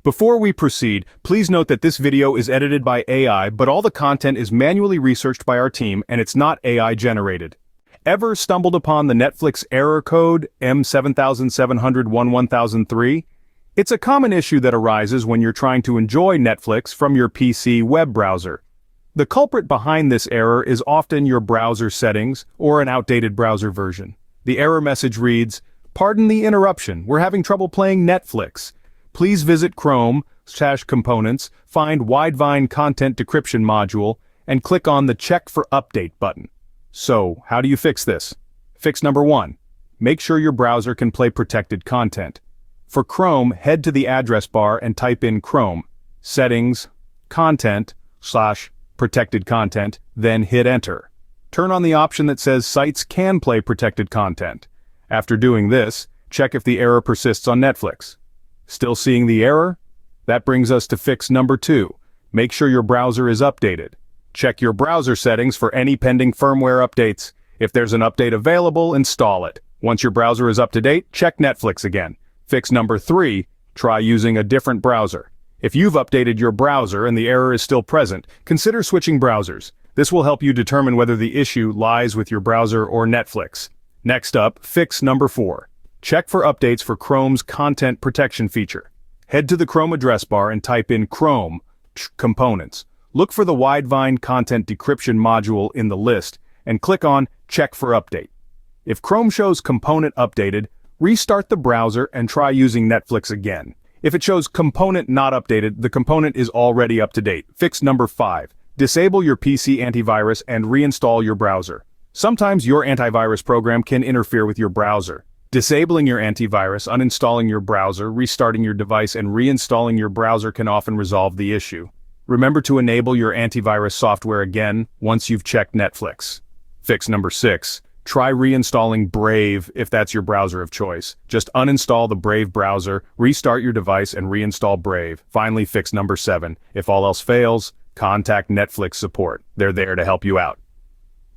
Before we proceed, please note that this video is edited by AI, but all the content is manually researched by our team and it's not AI generated. Ever stumbled upon the Netflix error code m7701-1003? It's a common issue that arises when you're trying to enjoy Netflix from your PC web browser. The culprit behind this error is often your browser settings or an outdated browser version. The error message reads, "Pardon the interruption, we're having trouble playing Netflix. Please visit Chrome/Components, find Widevine Content Decryption Module, and click on the Check for Update button." So, how do you fix this? Fix number 1. Make sure your browser can play protected content. For Chrome, head to the address bar and type in Chrome, Settings, Content/Protected Content, then hit Enter. Turn on the option that says Sites can play protected content. After doing this, check if the error persists on Netflix. Still seeing the error? That brings us to fix number 2. Make sure your browser is updated. Check your browser settings for any pending firmware updates. If there's an update available, install it. Once your browser is up to date, check Netflix again. Fix number 3, try using a different browser. If you've updated your browser and the error is still present, consider switching browsers. This will help you determine whether the issue lies with your browser or Netflix. Next up, fix number 4. Check for updates for Chrome's content protection feature. Head to the Chrome address bar and type in Chrome/Components. Look for the Widevine Content Decryption Module in the list and click on Check for Update. If Chrome shows Component Updated, restart the browser and try using Netflix again. If it shows Component Not Updated, the component is already up to date. Fix number 5. Disable your PC antivirus and reinstall your browser. Sometimes your antivirus program can interfere with your browser. Disabling your antivirus, uninstalling your browser, restarting your device, and reinstalling your browser can often resolve the issue. Remember to enable your antivirus software again once you've checked Netflix. Fix number 6. Try reinstalling Brave if that's your browser of choice. Just uninstall the Brave browser, restart your device, and reinstall Brave. Finally, fix number 7. If all else fails, contact Netflix support. They're there to help you out.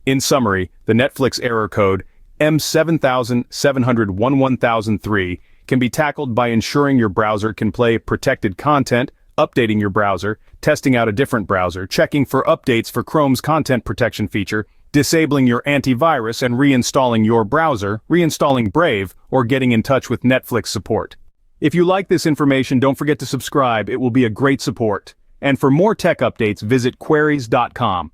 In summary, the Netflix error code M7701-1003 can be tackled by ensuring your browser can play protected content, updating your browser, testing out a different browser, checking for updates for Chrome's content protection feature, disabling your antivirus and reinstalling your browser, reinstalling Brave, or getting in touch with Netflix support. If you like this information, don't forget to subscribe. It will be a great support. And for more tech updates, visit queries.com.